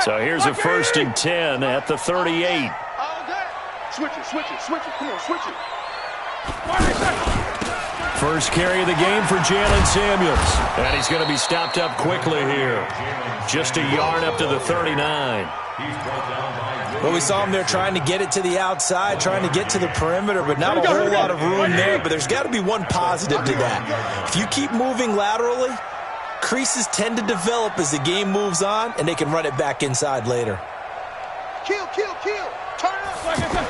So here's a 1st and 10 at the 38. Switch it. Come on, switch it. First carry of the game for Jalen Samuels. And he's going to be stopped up quickly here. Just a yard up to the 39. Well, we saw him there trying to get it to the outside, trying to get to the perimeter, but not a whole lot of room there. But there's got to be one positive to that. If you keep moving laterally, creases tend to develop as the game moves on, and they can run it back inside later. Kill. Turn it up.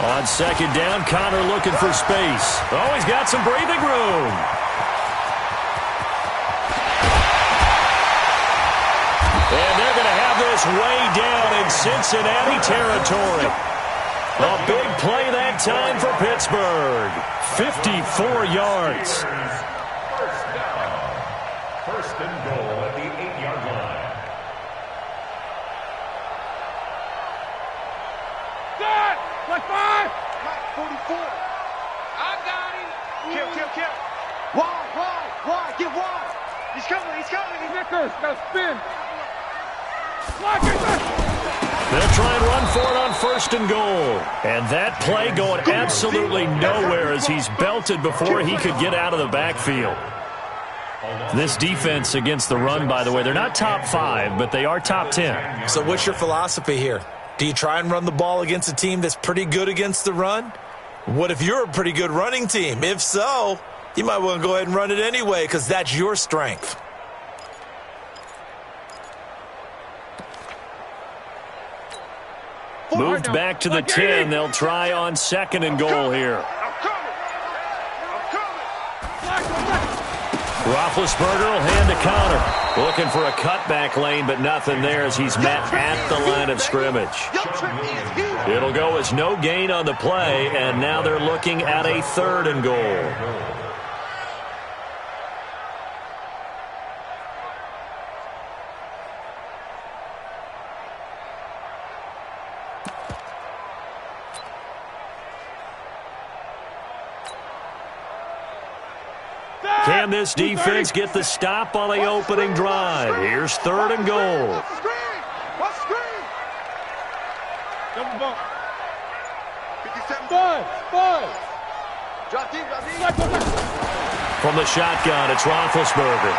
On 2nd down, Connor looking for space. Oh, he's got some breathing room. And they're going to have this way down in Cincinnati territory. A big play that time for Pittsburgh. 54 yards. First and goal at the 8-yard line. Good. Like 5. 44. I got him. Kill. Wide. Get wide. He's coming. He's Nickers. Got to spin. They'll try and run for it on 1st and goal. And that play going absolutely nowhere as he's belted before he could get out of the backfield. This defense against the run, by the way, they're not top 5, but they are top 10. So what's your philosophy here? Do you try and run the ball against a team that's pretty good against the run? What if you're a pretty good running team? If so, you might want to go ahead and run it anyway because that's your strength. Moved back to the 10. They'll try on 2nd and goal here. Roethlisberger will hand to Connor. Looking for a cutback lane, but nothing there as he's met at the line of scrimmage. It'll go as no gain on the play, and now they're looking at a 3rd and goal. Can this defense get the stop on the opening drive? Here's 3rd and goal. What's screen? Double bump. 57. 5. Drop deep. From the shotgun, it's Roethlisberger.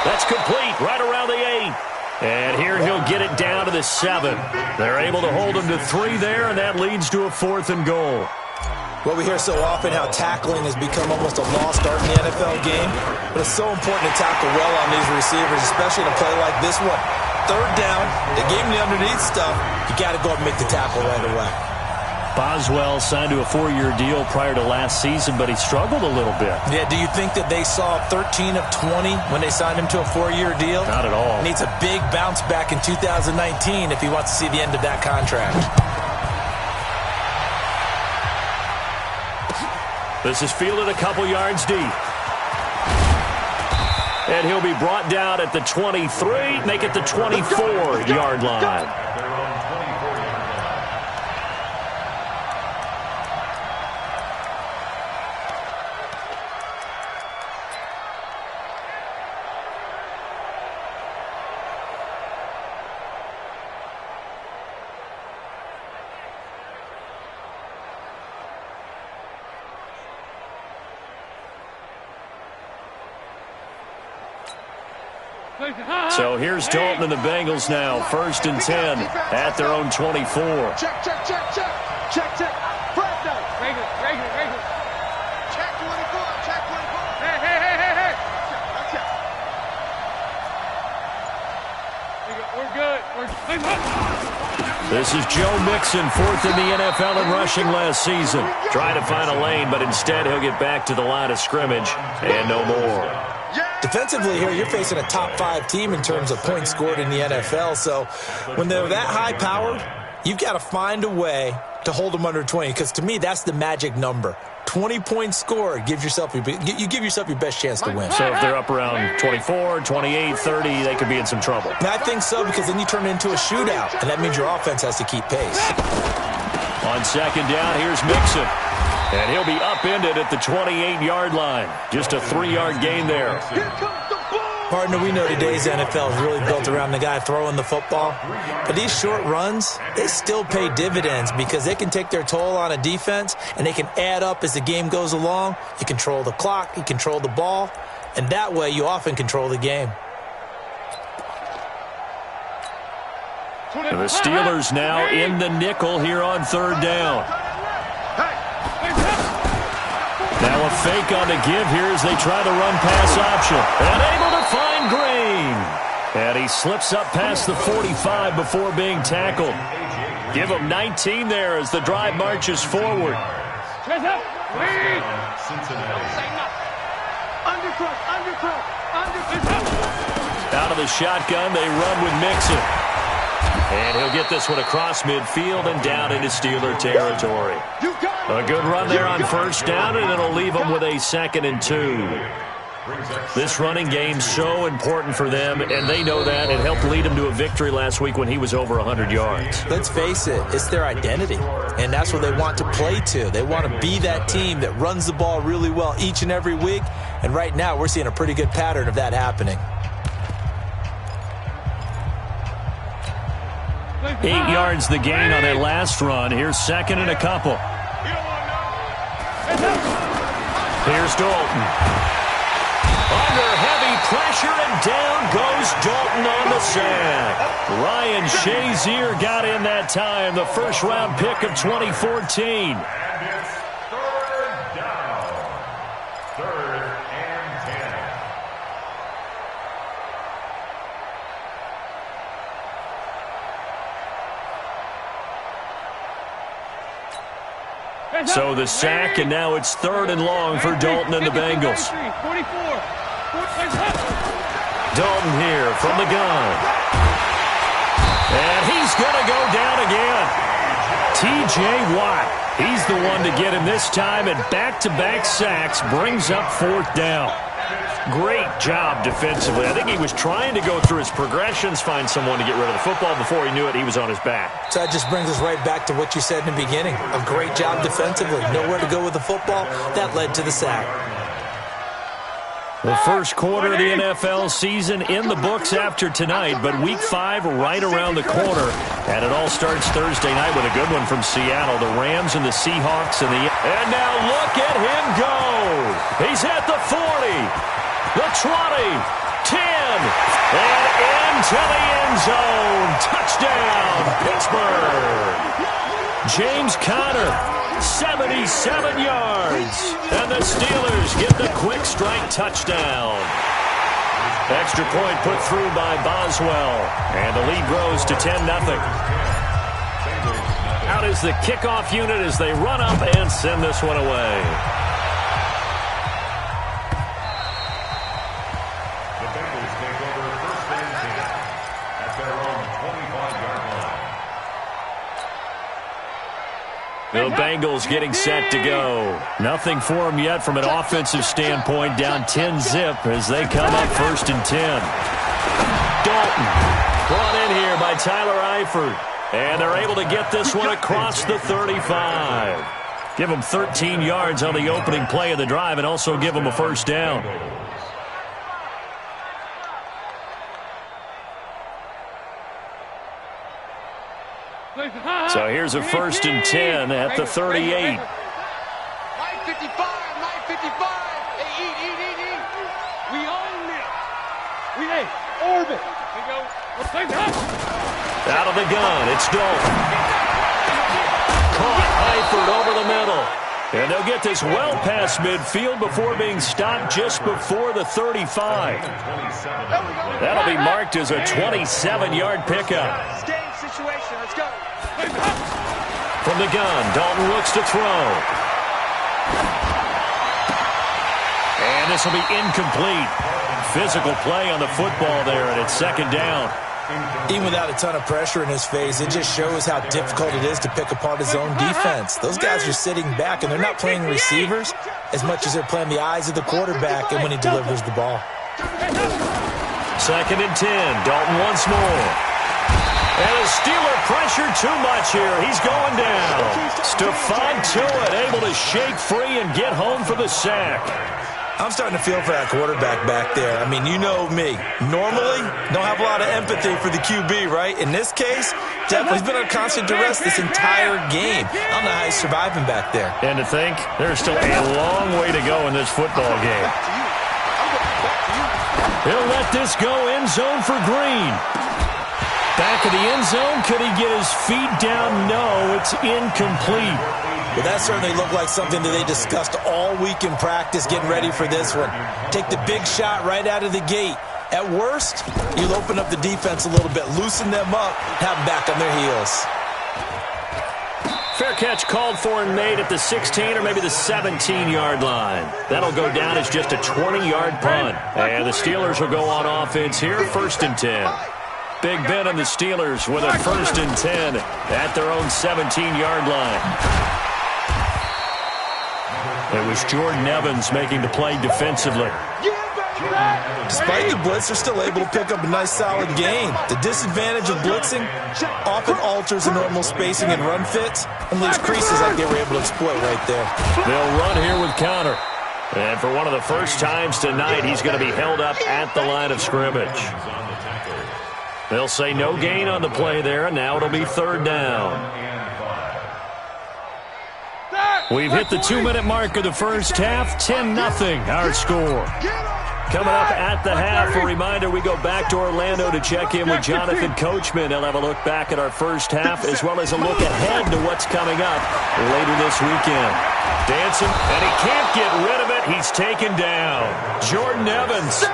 That's complete right around the 8. And here he'll get it down to the 7. They're able to hold him to 3 there, and that leads to a 4th and goal. Well, we hear so often how tackling has become almost a lost art in the NFL game, but it's so important to tackle well on these receivers, especially in a play like this one. 3rd down, they gave him the underneath stuff. You got to go and make the tackle right away. Boswell signed to a 4-year deal prior to last season, but he struggled a little bit. Yeah, do you think that they saw 13 of 20 when they signed him to a 4-year deal? Not at all. He needs a big bounce back in 2019 if he wants to see the end of that contract. This is fielded a couple yards deep. And he'll be brought down at the 23, make it the 24-yard line. So here's Dalton and the Bengals now, 1st and 10 at their own 24. Check. Press down. Regular. Check 24. Hey. We're good. This is Joe Mixon, 4th in the NFL in rushing last season. Trying to find a lane, but instead he'll get back to the line of scrimmage and no more. Defensively here, you're facing a top 5 team in terms of points scored in the NFL. So when they're that high-powered, you've got to find a way to hold them under 20. Because to me, that's the magic number. 20 points scored gives yourself you give yourself your best chance to win. So if they're up around 24, 28, 30, they could be in some trouble. And I think so, because then you turn it into a shootout, and that means your offense has to keep pace. On 2nd down, here's Mixon. And he'll be upended at the 28-yard line. Just a 3-yard gain there. Here comes the ball. Partner, we know today's NFL is really built around the guy throwing the football. But these short runs, they still pay dividends because they can take their toll on a defense, and they can add up as the game goes along. You control the clock, you control the ball, and that way you often control the game. The Steelers now in the nickel here on 3rd down. Now a fake on the give here as they try the run-pass option. And able to find Green. And he slips up past the 45 before being tackled. Give him 19 there as the drive marches forward. Out of the shotgun, they run with Mixon. And he'll get this one across midfield and down into Steeler territory. A good run there on 1st down, and it'll leave them with a 2nd and 2. This running game's so important for them, and they know that. It helped lead them to a victory last week when he was over 100 yards. Let's face it, it's their identity, and that's what they want to play to. They want to be that team that runs the ball really well each and every week, and right now we're seeing a pretty good pattern of that happening. 8 yards the gain on that last run. Here's 2nd and a couple. Here's Dalton. Under heavy pressure, and down goes Dalton on the sack. Ryan Shazier got in that time, the 1st-round pick of 2014. So the sack, and now it's 3rd and long for Dalton and the Bengals. Dalton here from the gun. And he's going to go down again. T.J. Watt, he's the one to get him this time, and back-to-back sacks brings up 4th down. Great job defensively. I think he was trying to go through his progressions, find someone to get rid of the football. Before he knew it, he was on his back. So that just brings us right back to what you said in the beginning. A great job defensively. Nowhere to go with the football. That led to the sack. The 1st quarter of the NFL season in the books after tonight, but Week 5 right around the corner. And it all starts Thursday night with a good one from Seattle. The Rams and the Seahawks. And now look at him go. He's at the 40. The 20, 10, and into the end zone. Touchdown, Pittsburgh. James Conner, 77 yards. And the Steelers get the quick strike touchdown. Extra point put through by Boswell. And the lead grows to 10-0. Out is the kickoff unit as they run up and send this one away. The Bengals getting set to go. Nothing for them yet from an offensive standpoint. Down 10-0 as they come up 1st and 10. Dalton brought in here by Tyler Eifert. And they're able to get this one across the 35. Give them 13 yards on the opening play of the drive and also give them a 1st down. So here's a 1st and 10 at the 38. 9:55, 9:55. Hey, eat. We own this. We orbit. We go. Out of the gun, it's Dalton. Caught Eifert over the middle. And they'll get this well past midfield before being stopped just before the 35. That'll be marked as a 27-yard pickup. Game situation. Let's go. From the gun, Dalton looks to throw. And this will be incomplete. Physical play on the football there, and it's 2nd down. Even without a ton of pressure in his face, it just shows how difficult it is to pick apart his own defense. Those guys are sitting back, and they're not playing receivers as much as they're playing the eyes of the quarterback and when he delivers the ball. 2nd and 10. Dalton once more. And the Steeler pressure too much here. He's going down. Stephon Tuitt able to shake free and get home for the sack. I'm starting to feel for that quarterback back there. I mean, you know me. Normally, don't have a lot of empathy for the QB, right? In this case, definitely he's been under constant duress this entire game. I don't know how he's surviving back there. And to think, there's still a long way to go in this football game. He'll let this go end zone for Green. Back of the end zone. Could he get his feet down? No, it's incomplete. Well, that certainly looked like something that they discussed all week in practice, getting ready for this one. Take the big shot right out of the gate. At worst, you'll open up the defense a little bit, loosen them up, have them back on their heels. Fair catch called for and made at the 16 or maybe the 17-yard line. That'll go down as just a 20-yard punt. And the Steelers will go on offense here, 1st and 10. Big Ben and the Steelers with a 1st and 10 at their own 17-yard line. It was Jordan Evans making the play defensively. Despite the blitz, they're still able to pick up a nice, solid gain. The disadvantage of blitzing often alters the normal spacing and run fits and leaves creases like they were able to exploit right there. They'll run here with Connor. And for one of the first times tonight, he's going to be held up at the line of scrimmage. They'll say no gain on the play there, and now it'll be 3rd down. We've hit the 2-minute mark of the first half, 10-0 our score. Coming up at the half, a reminder, we go back to Orlando to check in with Jonathan Coachman. He'll have a look back at our first half as well as a look ahead to what's coming up later this weekend. Dancing, and he can't get rid of it. He's taken down. Jordan Evans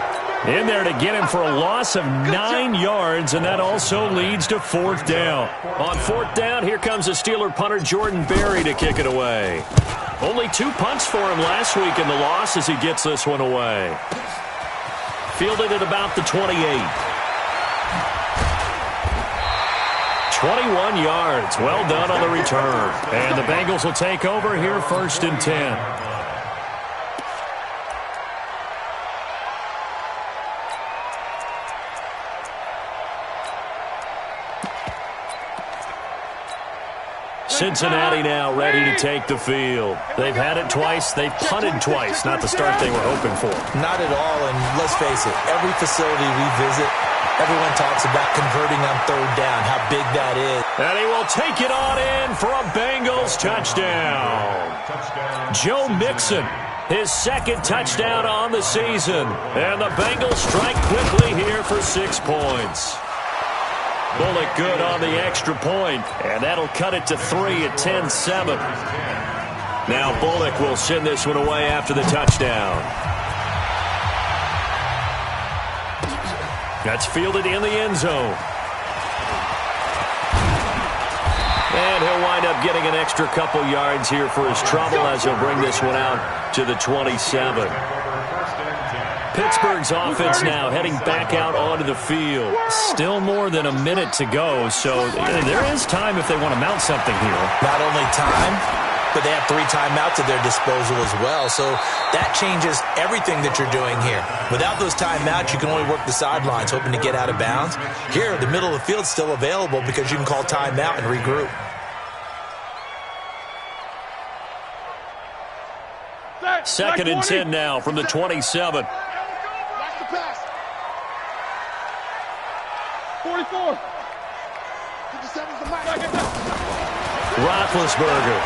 in there to get him for a loss of 9 yards, and that also leads to 4th down. On 4th down, here comes the Steeler punter Jordan Berry to kick it away. Only 2 punts for him last week in the loss as he gets this one away. Fielded at about the 28. 21 yards. Well done on the return. And the Bengals will take over here, 1st and 10. Cincinnati now ready to take the field. They've had it twice. They've punted twice. Not the start they were hoping for. Not at all, and let's face it, every facility we visit, everyone talks about converting on 3rd down, how big that is. And he will take it on in for a Bengals touchdown. Joe Mixon, his 2nd touchdown on the season. And the Bengals strike quickly here for 6 points. Bullock good on the extra point, and that'll cut it to 3 at 10-7. Now Bullock will send this one away after the touchdown. That's fielded in the end zone. And he'll wind up getting an extra couple yards here for his trouble as he'll bring this one out to the 27. Pittsburgh's offense now heading back out onto the field. Still more than a minute to go, so there is time if they want to mount something here. Not only time, but they have 3 timeouts at their disposal as well, so that changes everything that you're doing here. Without those timeouts, you can only work the sidelines, hoping to get out of bounds. Here, the middle of the field's still available because you can call timeout and regroup. Second and 10 now from the 27. 44. Roethlisberger.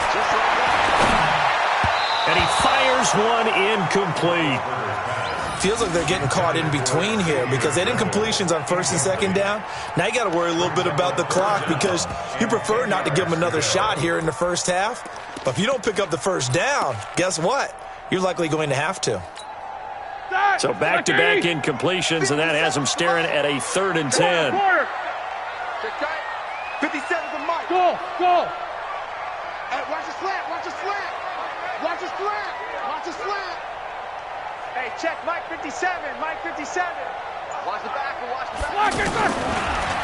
And he fires one incomplete. Feels like they're getting caught in between here because they didn't completions on 1st and 2nd down. Now you got to worry a little bit about the clock because you prefer not to give them another shot here in the first half. But if you don't pick up the 1st down, guess what? You're likely going to have to. So back-to-back incompletions, and that has them staring at a 3rd and 10. 57's the mic. Go. Hey, watch the slant. Watch the slant. Hey, check Mike 57. Watch the back.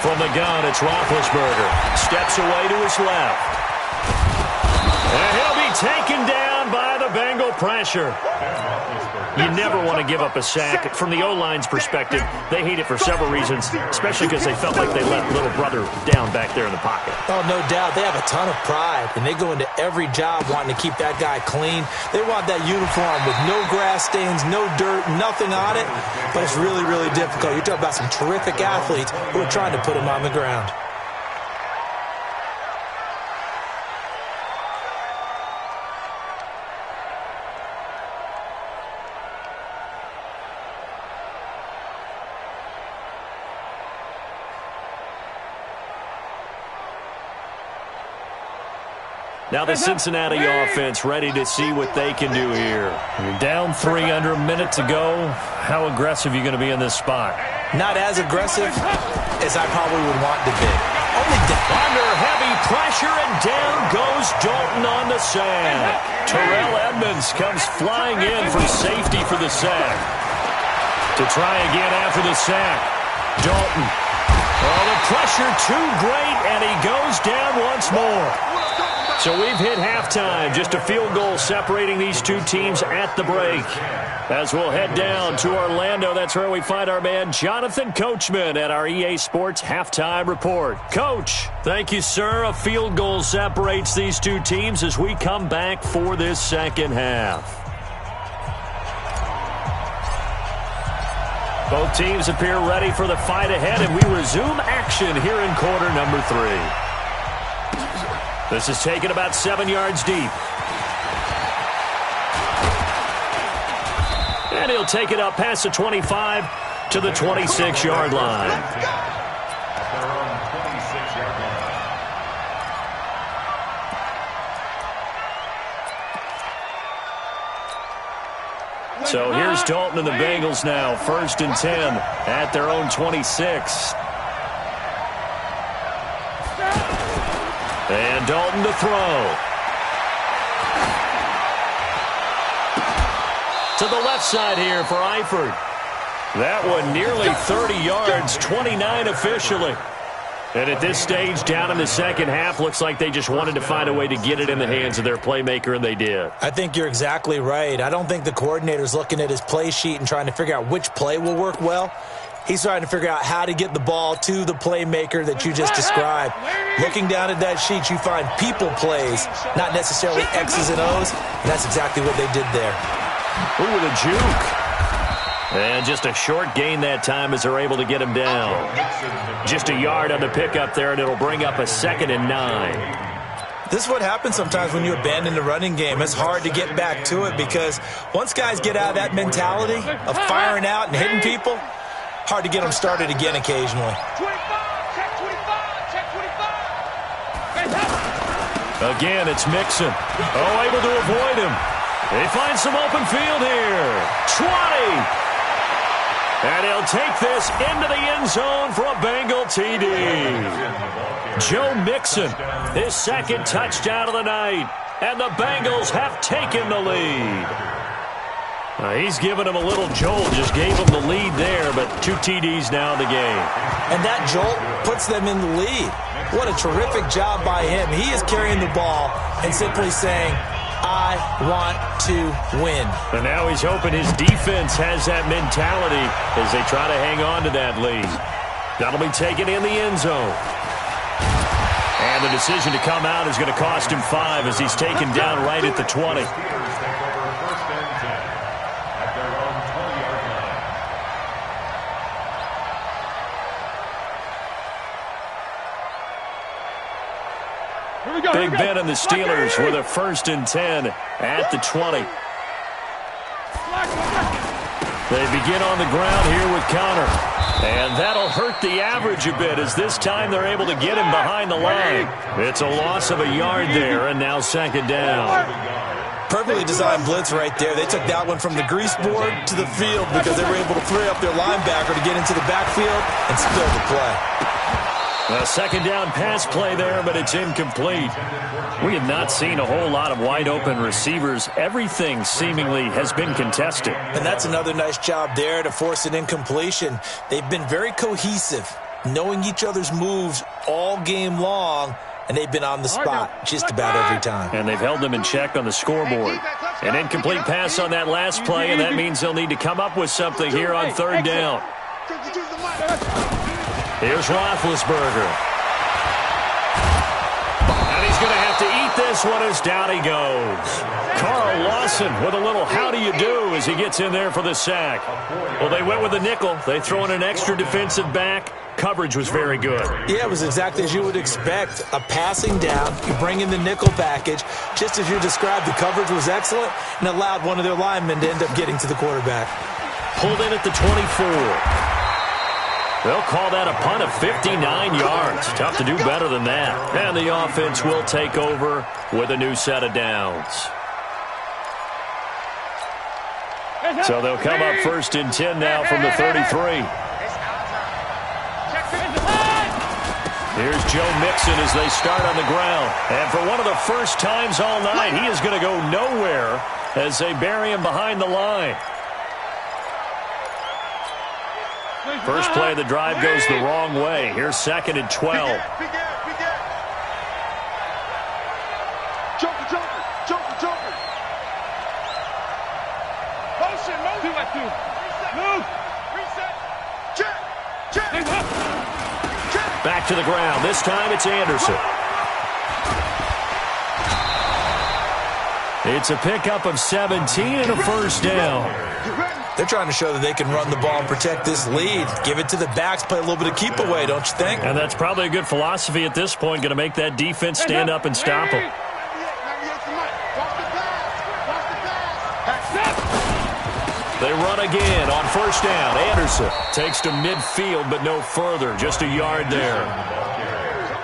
From the gun, it's Roethlisberger. Steps away to his left. And he'll be taken down down by the Bengal pressure. You never want to give up a sack. From the O-line's perspective, they hate it for several reasons, especially because they felt like they let little brother down back there in the pocket. Oh, no doubt. They have a ton of pride, and they go into every job wanting to keep that guy clean. They want that uniform with no grass stains, no dirt, nothing on it, but it's really, really difficult. You're talking about some terrific athletes who are trying to put him on the ground. Now the Cincinnati offense ready to see what they can do here. You're down 3 under a minute to go. How aggressive are you going to be in this spot? Not as aggressive as I probably would want to be. Under heavy pressure, and down goes Dalton on the sack. Terrell Edmonds comes flying in for safety for the sack. To try again after the sack. Dalton. Oh, the pressure too great, and he goes down once more. So we've hit halftime. Just a field goal separating these two teams at the break. As we'll head down to Orlando, that's where we find our man Jonathan Coachman at our EA Sports Halftime Report. Coach, thank you, sir. A field goal separates these two teams as we come back for this second half. Both teams appear ready for the fight ahead, and we resume action here in quarter number 3. This is taken about 7 yards deep. And he'll take it up past the 25 to the 26-yard line. So here's Dalton and the Bengals now. 1st and 10 at their own 26. And Dalton to throw. To the left side here for Eifert. That one nearly 30 yards, 29 officially. And at this stage, down in the second half, looks like they just wanted to find a way to get it in the hands of their playmaker, and they did. I think you're exactly right. I don't think the coordinator's looking at his play sheet and trying to figure out which play will work well. He's trying to figure out how to get the ball to the playmaker that you just described. Looking down at that sheet, you find people plays, not necessarily X's and O's, and that's exactly what they did there. Ooh, with a juke. And just a short gain that time as they're able to get him down. Just a yard on the pickup there, and it'll bring up a 2nd and 9. This is what happens sometimes when you abandon the running game. It's hard to get back to it because once guys get out of that mentality of firing out and hitting people, hard to get them started again occasionally. Again, it's Mixon. Oh, able to avoid him. They find some open field here. 20. And he'll take this into the end zone for a Bengal TD. Joe Mixon, his 2nd touchdown of the night. And the Bengals have taken the lead. He's given him a little jolt, just gave him the lead there, but 2 TDs now in the game. And that jolt puts them in the lead. What a terrific job by him. He is carrying the ball and simply saying, I want to win. And now he's hoping his defense has that mentality as they try to hang on to that lead. That'll be taken in the end zone. And the decision to come out is going to cost him 5 as he's taken down right at the 20. Big Ben and the Steelers with a 1st and 10 at the 20. They begin on the ground here with Connor. And that'll hurt the average a bit as this time they're able to get him behind the line. It's a loss of a yard there, and now 2nd down. Perfectly designed blitz right there. They took that one from the grease board to the field because they were able to free up their linebacker to get into the backfield and spill the play. A 2nd down pass play there, but it's incomplete. We have not seen a whole lot of wide-open receivers. Everything seemingly has been contested. And that's another nice job there to force an incompletion. They've been very cohesive, knowing each other's moves all game long, and they've been on the spot just about every time. And they've held them in check on the scoreboard. An incomplete pass on that last play, and that means they'll need to come up with something here on third down. Here's Roethlisberger. And he's going to have to eat this one as down he goes. Carl Lawson with a little how do you do as he gets in there for the sack. Well, they went with a nickel. They throw in an extra defensive back. Coverage was very good. Yeah, it was exactly as you would expect. A passing down, you bring in the nickel package. Just as you described, the coverage was excellent and allowed one of their linemen to end up getting to the quarterback. Pulled in at the 24. They'll call that a punt of 59 yards. Tough to do better than that. And the offense will take over with a new set of downs. So they'll come up first and 10 now from the 33. Here's Joe Mixon as they start on the ground. And for one of the first times all night, he is going to go nowhere as they bury him behind the line. First play of the drive goes the wrong way. Here's second and 12. Back to the ground. This time it's Anderson. It's a pickup of 17 and a first down. They're trying to show that they can run the ball and protect this lead. Give it to the backs, play a little bit of keep away, don't you think? And that's probably a good philosophy at this point, going to make that defense stand up and stop them. They run again on first down. Anderson takes to midfield, but no further. Just a yard there.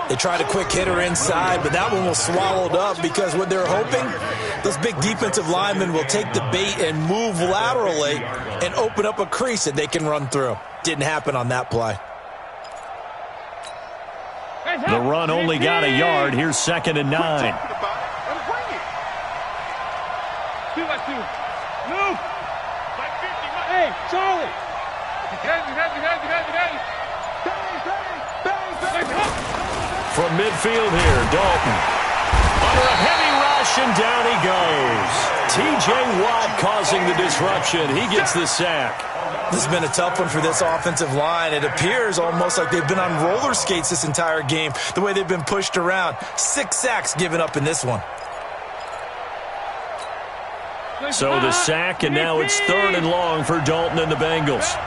They tried a quick hitter inside, but that one was swallowed up because what they're hoping, those big defensive linemen will take the bait and move laterally and open up a crease that they can run through. Didn't happen on that play. The run only got a yard. Here's second and 9. Move. Hey, Charlie. From midfield here, Dalton. Under a heavy rush, and down he goes. T.J. Watt causing the disruption. He gets the sack. This has been a tough one for this offensive line. It appears almost like they've been on roller skates this entire game, the way they've been pushed around. 6 sacks given up in this one. So the sack, and now it's third and long for Dalton and the Bengals.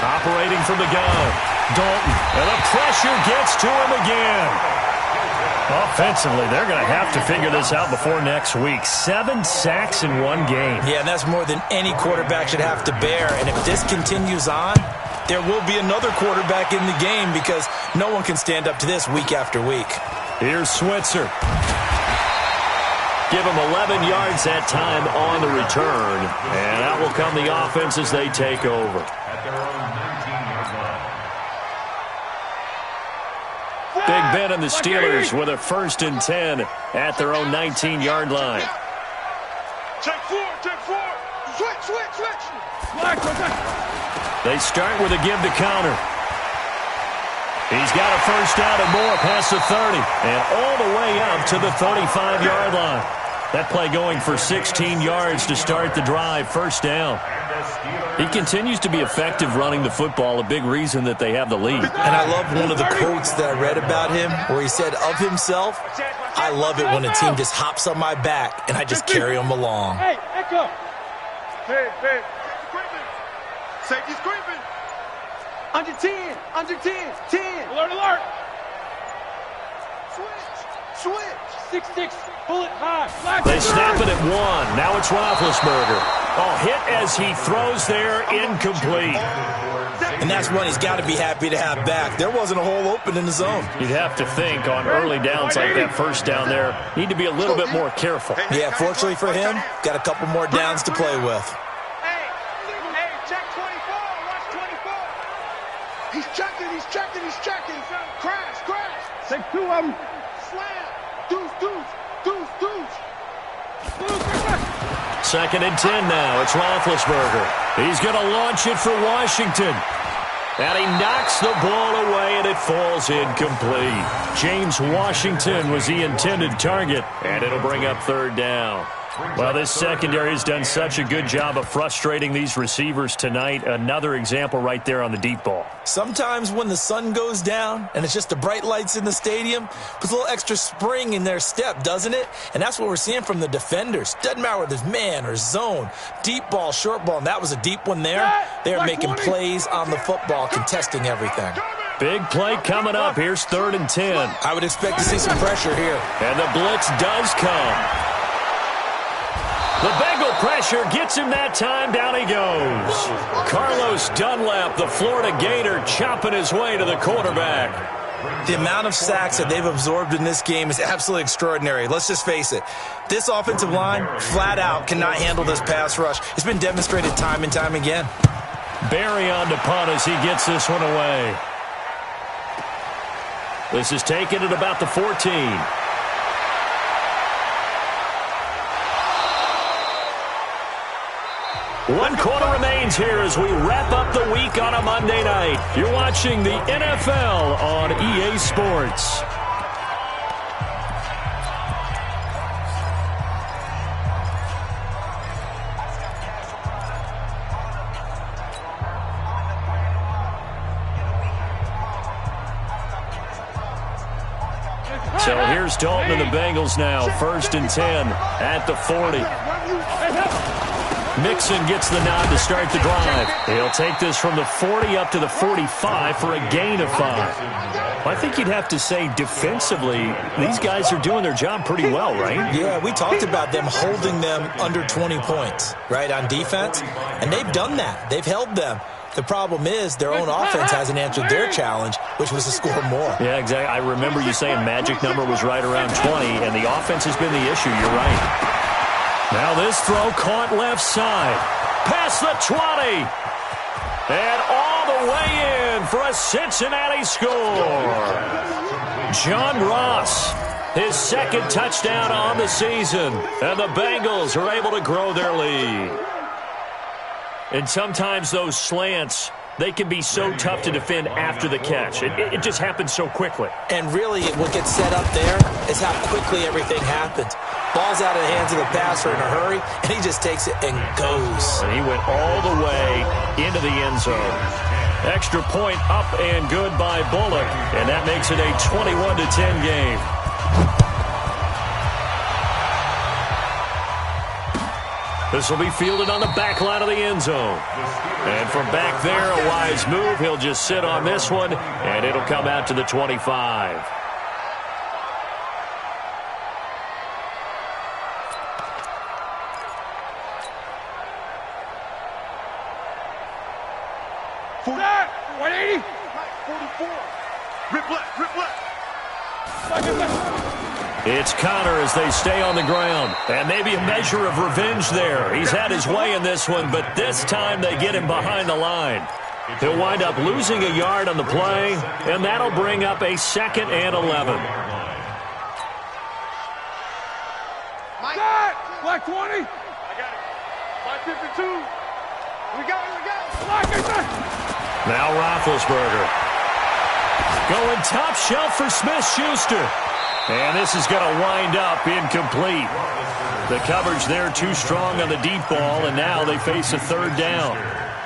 Operating from the gun, Dalton, and the pressure gets to him again. Offensively, they're going to have to figure this out before next week. 7 sacks in one game. Yeah, and that's more than any quarterback should have to bear. And if this continues on, there will be another quarterback in the game because no one can stand up to this week after week. Here's Switzer. Give him 11 yards that time on the return. And out will come the offense as they take over. Big Ben and the Steelers with a first and 10 at their own 19-yard line. Check 4. Switch. They start with a give to counter. He's got a first down and more past the 30 and all the way up to the 35-yard line. That play going for 16 yards to start the drive, first down. He continues to be effective running the football, a big reason that they have the lead. And I love one of the quotes that I read about him where he said of himself, I love it when a team just hops on my back and I just carry them along. Hey, echo. Hey. Safety's creeping. Under 10. 10. Alert. Switch. 6-6. Pull it high. They snap it at 1. Now it's Roethlisberger. Hit as he throws there, incomplete. And that's one he's got to be happy to have back. There wasn't a hole open in the zone. You'd have to think on early downs like that first down there, need to be a little bit more careful. Yeah, fortunately for him, got a couple more downs to play with. Hey, check 24. Watch 24. He's checking. Crash. Take 2 of them. Slam. Deuce. 2nd and 10 now. It's Roethlisberger. He's going to launch it for Washington. And he knocks the ball away, and it falls incomplete. James Washington was the intended target, and it'll bring up 3rd down. Well, this secondary has done such a good job of frustrating these receivers tonight. Another example right there on the deep ball. Sometimes when the sun goes down and it's just the bright lights in the stadium, puts a little extra spring in their step, doesn't it? And that's what we're seeing from the defenders. Doesn't matter whether it's man or zone, deep ball, short ball, and that was a deep one there. They're making plays on the football, contesting everything. Big play coming up. Here's 3rd and 10. I would expect to see some pressure here. And the blitz does come. The Bengal pressure gets him that time. Down he goes. Carlos Dunlap, the Florida Gator, chopping his way to the quarterback. The amount of sacks that they've absorbed in this game is absolutely extraordinary. Let's just face it. This offensive line, flat out, cannot handle this pass rush. It's been demonstrated time and time again. Barry on to punt as he gets this one away. This is taken at about the 14. 1 quarter remains here as we wrap up the week on a Monday night. You're watching the NFL on EA Sports. So here's Dalton and the Bengals now. 1st and 10 at the 40. Mixon gets the nod to start the drive. He'll take this from the 40 up to the 45 for a gain of 5. Well, I think you'd have to say defensively, these guys are doing their job pretty well, right? Yeah, we talked about them holding them under 20 points, right, on defense. And they've done that. They've held them. The problem is their own offense hasn't answered their challenge, which was to score more. Yeah, exactly. I remember you saying magic number was right around 20, and the offense has been the issue. You're right. Now this throw caught left side. Past the 20. And all the way in for a Cincinnati score. John Ross, his 2nd touchdown on the season. And the Bengals are able to grow their lead. And sometimes those slants, they can be so tough to defend after the catch. It just happens so quickly. And really, what gets set up there is how quickly everything happens. Ball's out of the hands of the passer in a hurry, and he just takes it and goes. And he went all the way into the end zone. Extra point up and good by Bullock, and that makes it a 21-10 game. This will be fielded on the back line of the end zone. And from back there, a wise move. He'll just sit on this one, and it'll come out to the 25. That 180. 44. Rip left. Rip left. It's Connor as they stay on the ground. And maybe a measure of revenge there. He's had his way in this one, but this time they get him behind the line. He'll wind up losing a yard on the play, and that'll bring up a 2nd and 11. Black 20. I got it. Black 52. We got it. Black 50. Now Roethlisberger. Going top shelf for Smith-Schuster. And this is going to wind up incomplete. The coverage there too strong on the deep ball, and now they face a 3rd down.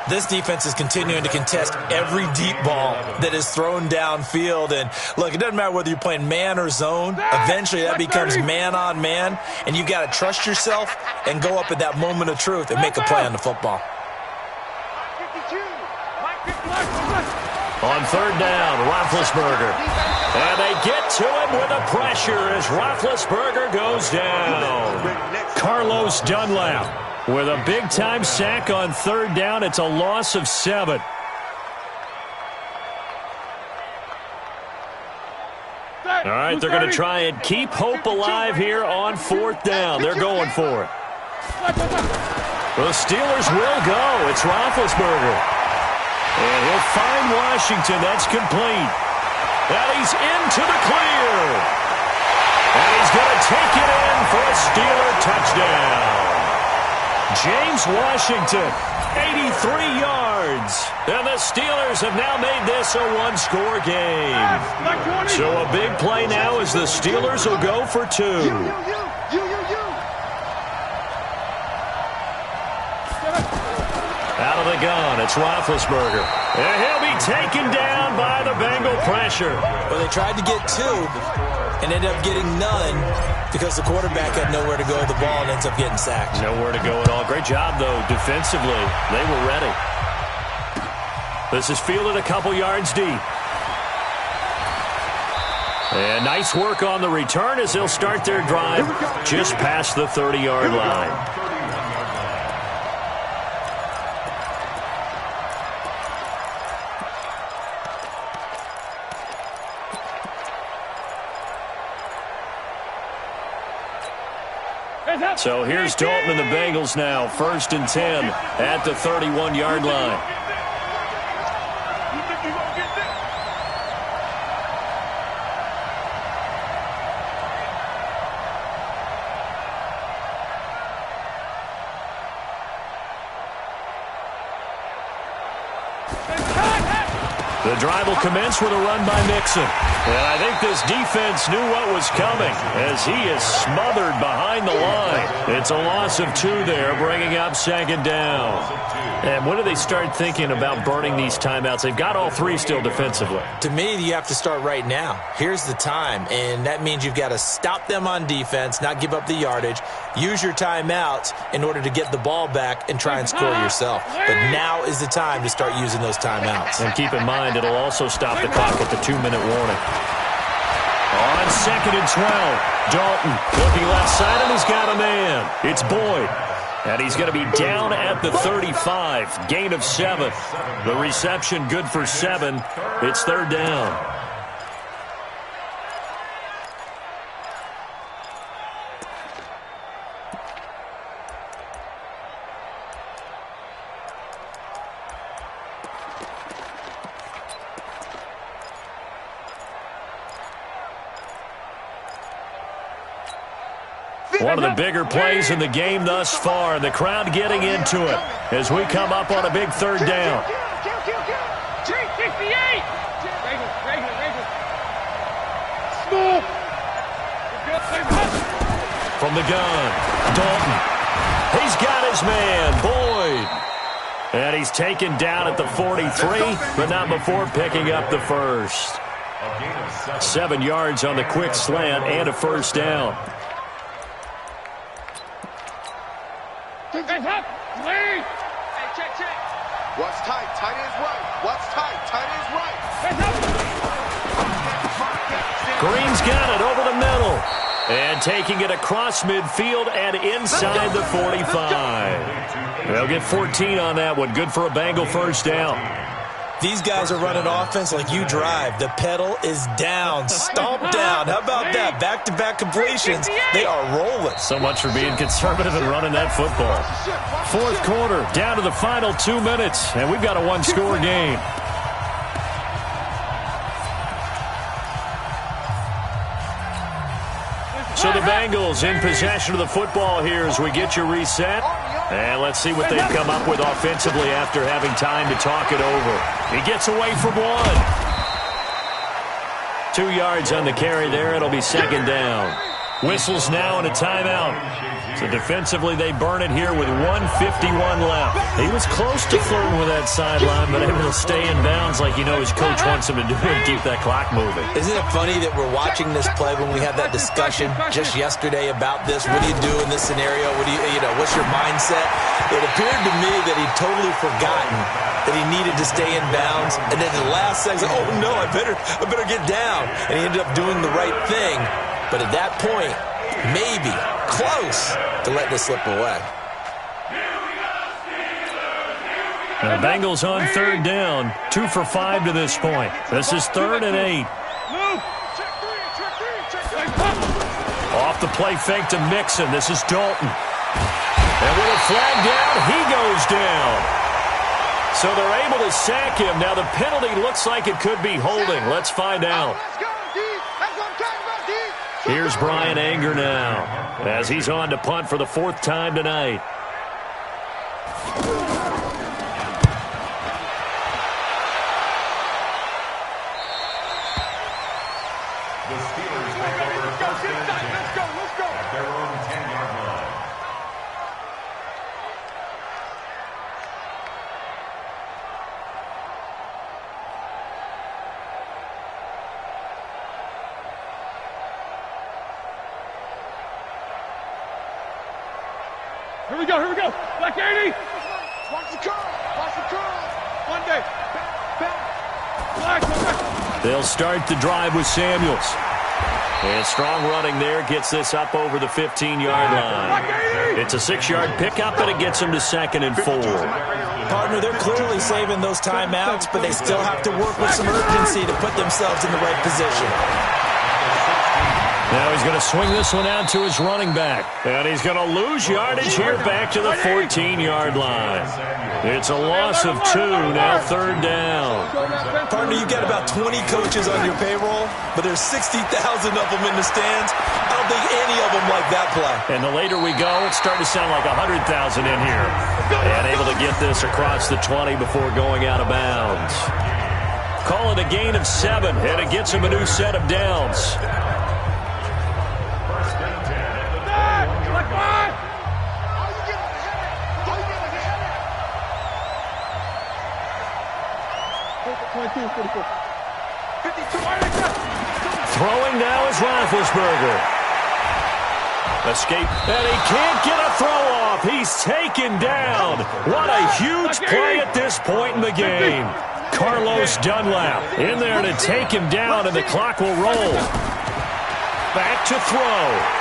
This defense is continuing to contest every deep ball that is thrown downfield. And, look, it doesn't matter whether you're playing man or zone. Eventually that becomes man-on-man, and you've got to trust yourself and go up at that moment of truth and make a play on the football. On 3rd down, Roethlisberger. And they get to him with a pressure as Roethlisberger goes down. Carlos Dunlap with a big-time sack on 3rd down. It's a loss of 7. All right, they're going to try and keep hope alive here on 4th down. They're going for it. The Steelers will go. It's Roethlisberger. And he'll find Washington. That's complete. And he's into the clear. And he's going to take it in for a Steeler touchdown. James Washington, 83 yards. And the Steelers have now made this a one-score game. So a big play now as the Steelers will go for two. Out of the gun, it's Roethlisberger. And he'll be taken down by the Bengal pressure. Well, they tried to get two and ended up getting none because the quarterback had nowhere to go with the ball and ends up getting sacked. Nowhere to go at all. Great job, though, defensively. They were ready. This is fielded a couple yards deep. And nice work on the return as they'll start their drive just past the 30-yard line. So here's Dalton and the Bengals now, 1st and 10 at the 31-yard line. The drive will commence with a run by Mixon. And I think this defense knew what was coming as he is smothered behind the line. It's a loss of 2 there, bringing up 2nd down. And when do they start thinking about burning these timeouts? They've got all 3 still defensively. To me, you have to start right now. Here's the time, and that means you've got to stop them on defense, not give up the yardage, use your timeouts in order to get the ball back and try and score yourself. But now is the time to start using those timeouts. And keep in mind, it'll also stop the clock at the 2-minute warning. On 2nd and 12, Dalton looking left side, and he's got a man. It's Boyd. And he's going to be down at the 35. Gain of 7. The reception good for 7. It's 3rd down. One of the bigger plays in the game thus far, and the crowd getting into it as we come up on a big 3rd down. From the gun, Dalton. He's got his man, Boyd. And he's taken down at the 43, but not before picking up the first. 7 yards on the quick slant and a 1st down. What's tight? Tight is right. What's tight? Tight is right. Green's got it over the middle. And taking it across midfield and inside the 45. They'll get 14 on that one. Good for a Bengal 1st down. These guys are running offense like you drive. The pedal is down, stomp down. How about that? Back-to-back completions. They are rolling. So much for being conservative and running that football. 4th quarter, down to the final 2 minutes, and we've got a one-score game. So the Bengals in possession of the football here as we get you reset. And let's see what they've come up with offensively after having time to talk it over. He gets away from 1. 2 yards on the carry there. It'll be 2nd down. Whistles now and a timeout. So defensively, they burn it here with 1:51 left. He was close to flirting with that sideline, but able to stay in bounds like you know his coach wants him to do and keep that clock moving. Isn't it funny that we're watching this play when we had that discussion just yesterday about this? What do you do in this scenario? What do you know, what's your mindset? It appeared to me that he'd totally forgotten that he needed to stay in bounds, and then the last second, oh no, I better get down. And he ended up doing the right thing. But at that point, maybe close to let this slip away. And the Bengals on 3rd down, 2 for 5 to this point. This is 3rd and 8. Off the play fake to Mixon. This is Dalton. And with a flag down, he goes down. So they're able to sack him. Now the penalty looks like it could be holding. Let's find out. Here's Brian Anger now as he's on to punt for the 4th time tonight. The Steelers take over first and 10 at their own 10-yard line. Here we go, here we go. Black 80. Watch the curl. Watch the curl. One day. Back. Black. They'll start the drive with Samuels. And strong running there gets this up over the 15-yard line. It's a 6-yard pickup, and it gets them to 2nd and 4. Partner, they're clearly saving those timeouts, but they still have to work with some urgency to put themselves in the right position. Now he's going to swing this one out to his running back. And he's going to lose yardage here back to the 14-yard line. It's a loss of 2, now 3rd down. Partner, you've got about 20 coaches on your payroll, but there's 60,000 of them in the stands. I don't think any of them like that play. And the later we go, it's starting to sound like 100,000 in here. And able to get this across the 20 before going out of bounds. Call it a gain of 7, and it gets him a new set of downs. Throwing now is Roethlisberger. Escape, and he can't get a throw off. He's taken down. What a huge play at this point in the game. Carlos Dunlap in there to take him down, and the clock will roll. Back to throw.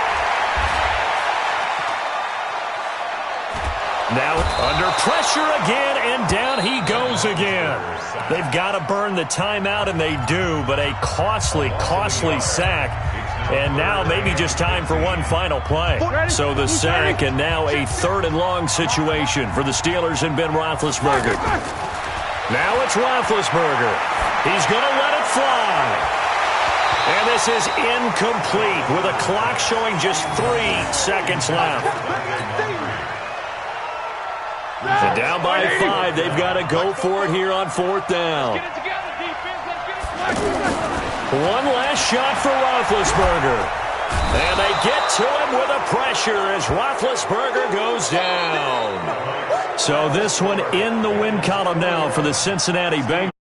Now under pressure again, and down he goes again. They've got to burn the timeout, and they do, but a costly, costly sack. And now maybe just time for one final play. So the sack, and now a 3rd and long situation for the Steelers and Ben Roethlisberger. Now it's Roethlisberger. He's going to let it fly. And this is incomplete with a clock showing just 3 seconds left. And down by 5, they've got to go for it here on 4th down. One last shot for Roethlisberger. And they get to him with a pressure as Roethlisberger goes down. So this one in the win column now for the Cincinnati Bengals.